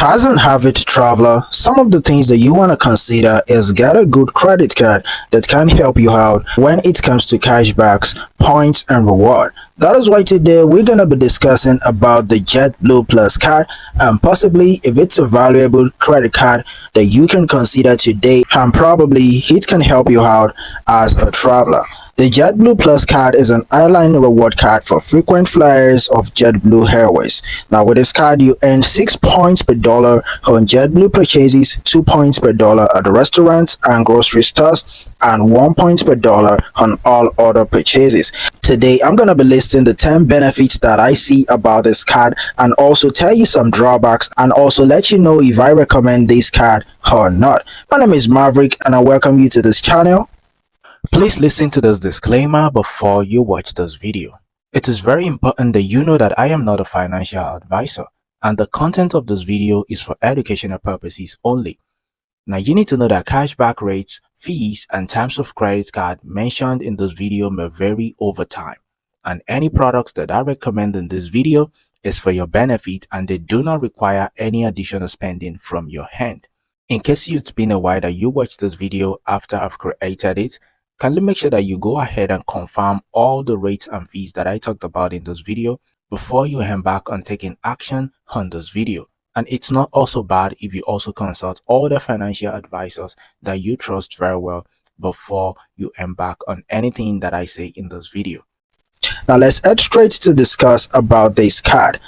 As an avid traveler, some of the things that you want to consider is get a good credit card that can help you out when it comes to cashbacks, points, and reward. That is why today we're going to be discussing about the JetBlue Plus Card and possibly if it's a valuable credit card that you can consider today and probably it can help you out as a traveler. The JetBlue Plus Card is an airline reward card for frequent flyers of JetBlue Airways. Now with this card, you earn 6 points per dollar on JetBlue purchases, 2 points per dollar at the restaurants and grocery stores, and 1 point per dollar on all other purchases. Today, I'm going to be listing the 10 benefits that I see about this card and also tell you some drawbacks and also let you know if I recommend this card or not. My name is Maverick and I welcome you to this channel. Please listen to this disclaimer before you watch this video. It is very important that you know that I am not a financial advisor and the content of this video is for educational purposes only. Now you need to know that cashback rates, fees, and terms of credit card mentioned in this video may vary over time, and any products that I recommend in this video is for your benefit and they do not require any additional spending from your hand. In case it's been a while that you watched this video after I've created it, kindly make sure that you go ahead and confirm all the rates and fees that I talked about in this video before you embark on taking action on this video. And it's not also bad if you also consult all the financial advisors that you trust very well before you embark on anything that I say in this video. Now let's head straight to discuss about this card.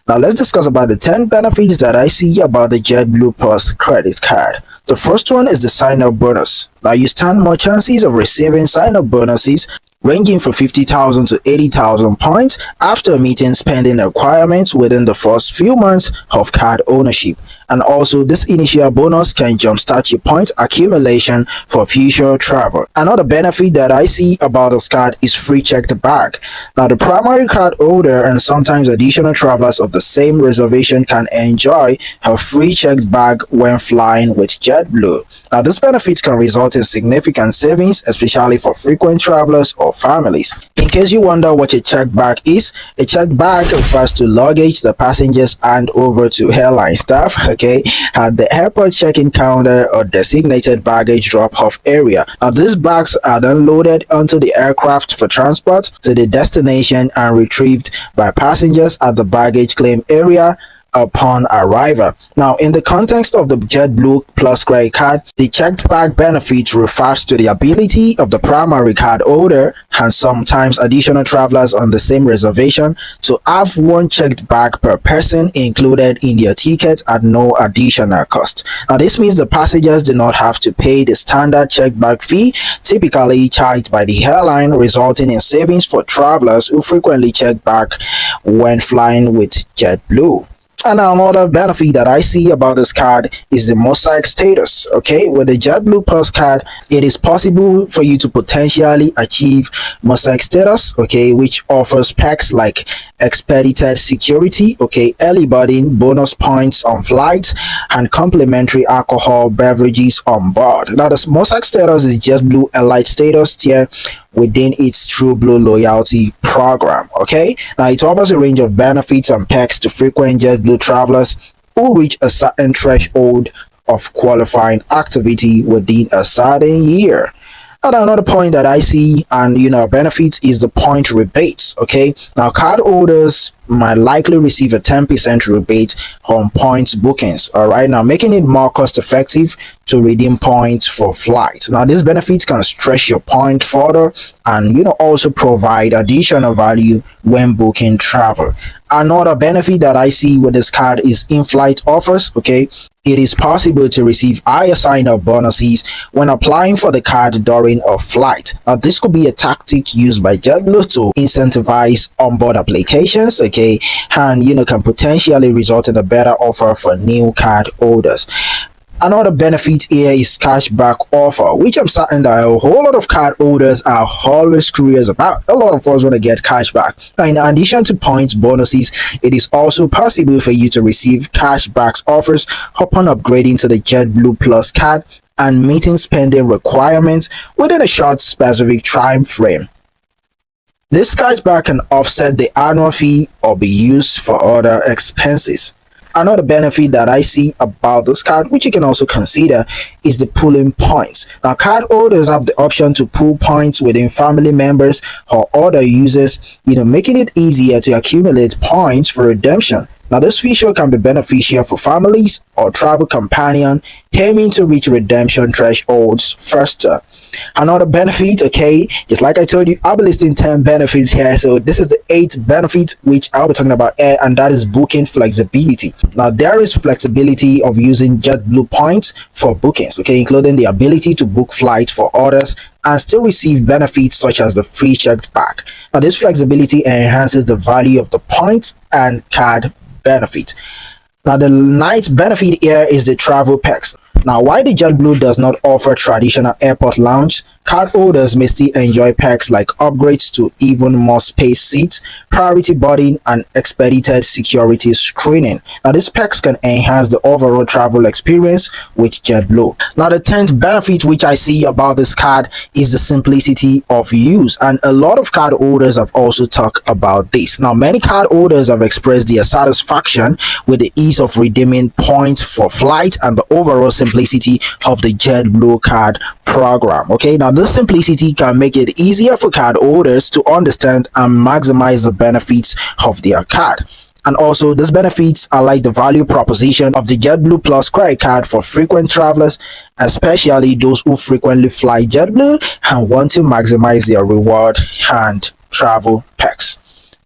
Now let's discuss about the 10 benefits that I see about the JetBlue Plus credit card. The first one is the sign-up bonus. Now you stand more chances of receiving sign-up bonuses ranging from 50,000 to 80,000 points after meeting spending requirements within the first few months of card ownership. And also this initial bonus can jumpstart your point accumulation for future travel. Another benefit that I see about this card is free checked bag. Now the primary card holder and sometimes additional travelers of the same reservation can enjoy a free checked bag when flying with JetBlue. Now this benefit can result in significant savings, especially for frequent travelers or families. In case you wonder what a checked bag is, a checked bag refers to luggage the passengers hand over to airline staff, at the airport check-in counter or designated baggage drop-off area. Now these bags are then loaded onto the aircraft for transport to the destination and retrieved by passengers at the baggage claim area upon arrival. Now in the context of the JetBlue Plus credit card, the checked bag benefit refers to the ability of the primary card holder and sometimes additional travelers on the same reservation to have one checked bag per person included in their ticket at no additional cost. Now this means the passengers do not have to pay the standard checked bag fee typically charged by the airline, resulting in savings for travelers who frequently check bag when flying with JetBlue. And another benefit that I see about this card is the mosaic status. With the JetBlue Plus card, it is possible for you to potentially achieve mosaic status, which offers perks like expedited security, early boarding, bonus points on flights, and complimentary alcohol beverages on board. Now, the mosaic status is JetBlue Elite status tier within its TrueBlue loyalty program. Now it offers a range of benefits and perks to frequent JetBlue travelers who reach a certain threshold of qualifying activity within a certain year. And another point that I see and benefits is the point rebates. Now card holders might likely receive a 10% rebate on points bookings, now making it more cost effective to redeem points for flights. Now these benefits can stretch your point further and also provide additional value when booking travel. Another benefit that I see with this card is in-flight offers. It is possible to receive higher sign-up bonuses when applying for the card during a flight. Now this could be a tactic used by JetBlue to incentivize onboard applications, and can potentially result in a better offer for new card holders. Another benefit here is cashback offer, which I'm certain that a whole lot of card holders are always curious about. A lot of us want to get cashback. Now, in addition to points bonuses, it is also possible for you to receive cashback offers upon upgrading to the JetBlue Plus card and meeting spending requirements within a short specific time frame. This cashback can offset the annual fee or be used for other expenses. Another benefit that I see about this card, which you can also consider, is the pooling points. Now, card holders have the option to pool points within family members or other users, making it easier to accumulate points for redemption. Now, this feature can be beneficial for families or travel companion aiming to reach redemption thresholds faster. Another benefit, okay, just like I told you, I'll be listing 10 benefits here. So this is the 8th benefit which I'll be talking about here, and that is booking flexibility. Now, there is flexibility of using JetBlue points for bookings, okay, including the ability to book flights for others and still receive benefits such as the free checked bag. Now, this flexibility enhances the value of the points and card benefit. Now, the 9th benefit here is the travel perks. Now, while the JetBlue does not offer traditional airport lounge, card holders may still enjoy perks like upgrades to even more space seats, priority boarding, and expedited security screening. Now, these perks can enhance the overall travel experience with JetBlue. Now, the 10th benefit which I see about this card is the simplicity of use, and a lot of card holders have also talked about this. Now, many card holders have expressed their satisfaction with the ease of redeeming points for flight and the overall simplicity of the JetBlue card program. Okay, now this simplicity can make it easier for card holders to understand and maximize the benefits of their card. And also, these benefits are like the value proposition of the JetBlue Plus credit card for frequent travelers, especially those who frequently fly JetBlue and want to maximize their reward and travel perks.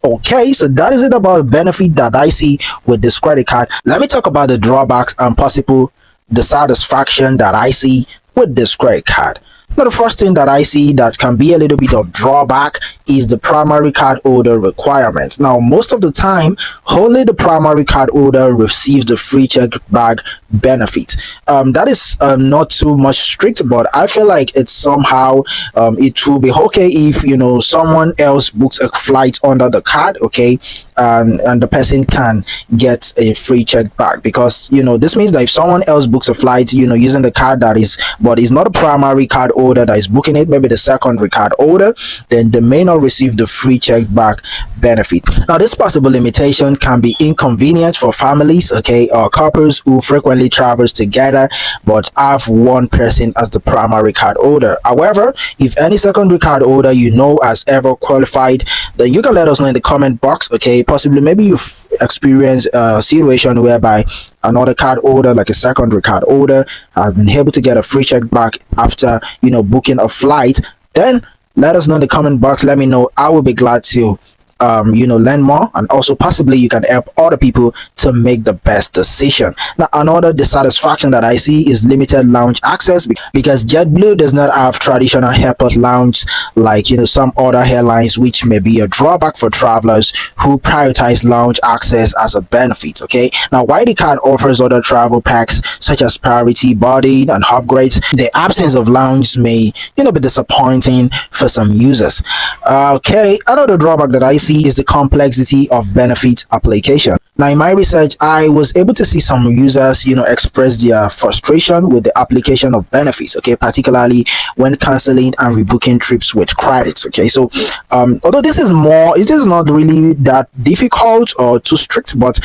Okay, so that is it about the benefit that I see with this credit card. Let me talk about the drawbacks and possible dissatisfaction that I see with this credit card. Now, the first thing that I see that can be a little bit of drawback is the primary card holder requirements. Now, most of the time, only the primary card holder receives the free check bag benefit. That is not too much strict, but I feel like it's somehow it will be okay if someone else books a flight under the card, okay, and the person can get a free check bag, because this means that if someone else books a flight using the card that is not a primary card holder that is booking it, maybe the secondary card holder, then they may not receive the free check bag benefit. Now, this possible limitation can be inconvenient for families, okay, or couples who frequently travels together but have one person as the primary card holder. However, if any secondary card holder has ever qualified, then you can let us know in the comment box, okay. Possibly maybe you've experienced a situation whereby another card holder, like a secondary card holder, has been able to get a free check back after booking a flight. Then let us know in the comment box. Let me know. I will be glad to learn more, and also possibly you can help other people to make the best decision. Now, another dissatisfaction that I see is limited lounge access, because JetBlue does not have traditional airport lounge like some other airlines, which may be a drawback for travelers who prioritize lounge access as a benefit. Okay, now while the card offers other travel packs such as priority boarding and upgrades, the absence of lounge may be disappointing for some users. Okay, another drawback that I see is the complexity of benefit application. Now, in my research, I was able to see some users express their frustration with the application of benefits, okay, particularly when canceling and rebooking trips with credits. Okay, so although it is not really that difficult or too strict, but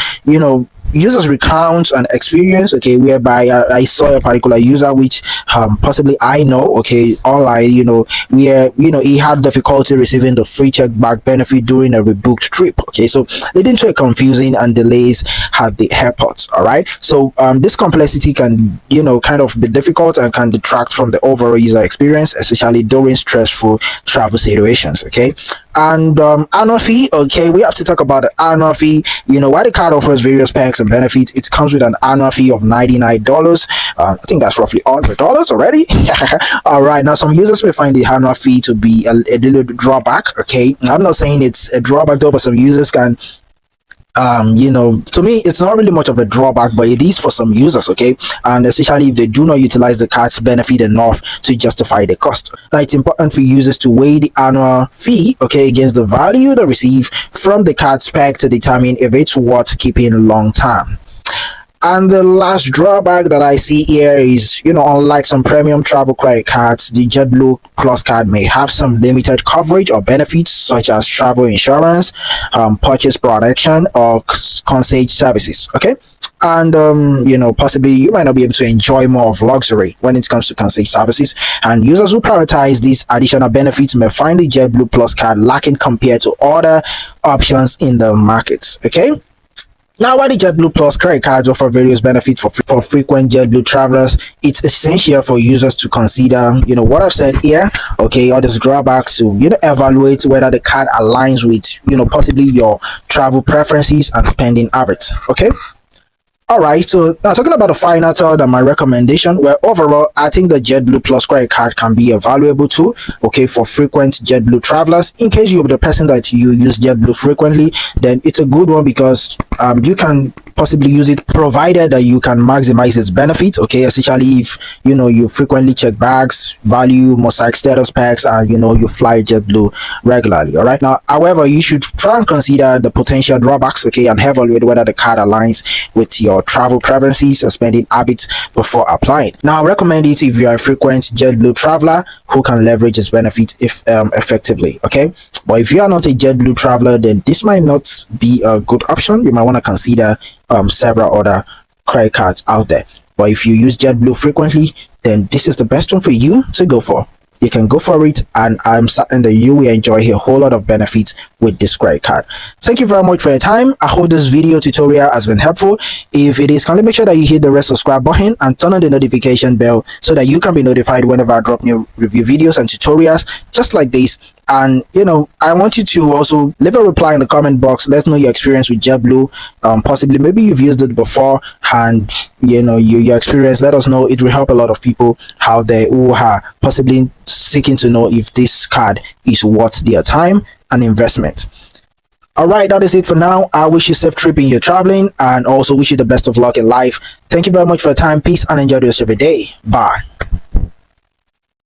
users recount an experience, okay, whereby I saw a particular user which possibly I know, okay, online, where he had difficulty receiving the free check back benefit during a rebooked trip. Okay, so leading to a confusing and delays at the airports. All right, so this complexity can kind of be difficult and can detract from the overall user experience, especially during stressful travel situations. Okay, and annual fee. Okay, we have to talk about the annual fee. While the card offers various perks and benefits, it comes with an annual fee of $99. I think that's roughly $100 already. All right, now some users may find the annual fee to be a little drawback. Okay, I'm not saying it's a drawback though, but some users can to me it's not really much of a drawback, but it is for some users, okay, and especially if they do not utilize the card's benefit enough to justify the cost. Now, it's important for users to weigh the annual fee, okay, against the value they receive from the card spec to determine if it's worth keeping long term. And the last drawback that I see here is, unlike some premium travel credit cards, the JetBlue Plus Card may have some limited coverage or benefits such as travel insurance, purchase protection, or concierge services. Okay, and possibly you might not be able to enjoy more of luxury when it comes to concierge services. And users who prioritize these additional benefits may find the JetBlue Plus card lacking compared to other options in the markets. Okay. Now, while the JetBlue Plus credit cards offer various benefits for frequent JetBlue travelers, it's essential for users to consider, what I've said here, okay, all these drawbacks to, evaluate whether the card aligns with, possibly your travel preferences and spending habits, okay? All right, so now talking about the final thought and my recommendation, well, overall, I think the JetBlue Plus credit card can be a valuable tool, okay, for frequent JetBlue travelers. In case you're the person that you use JetBlue frequently, then it's a good one because you can possibly use it provided that you can maximize its benefits, okay, especially if you frequently check bags, value, mosaic status packs, and you fly JetBlue regularly. All right, now however, you should try and consider the potential drawbacks, okay, and evaluate whether the card aligns with your travel preferences or spending habits before applying. Now I recommend it if you are a frequent JetBlue traveler who can leverage its benefits effectively, okay. But if you are not a JetBlue traveler, then this might not be a good option. You might want to consider several other credit cards out there. But if you use JetBlue frequently, then this is the best one for you to go for. You can go for it, and I'm certain that you will enjoy a whole lot of benefits with this credit card. Thank you very much for your time. I hope this video tutorial has been helpful. If it is, kindly make sure that you hit the red subscribe button and turn on the notification bell so that you can be notified whenever I drop new review videos and tutorials just like this. And I want you to also leave a reply in the comment box. Let us know your experience with JetBlue. Possibly maybe you've used it before, and your experience. Let us know. It will help a lot of people out there who are possibly seeking to know if this card is worth their time and investment. All right, that is it for now. I wish you safe trip in your traveling, and also wish you the best of luck in life. Thank you very much for your time. Peace, and enjoy the rest of your day. Bye.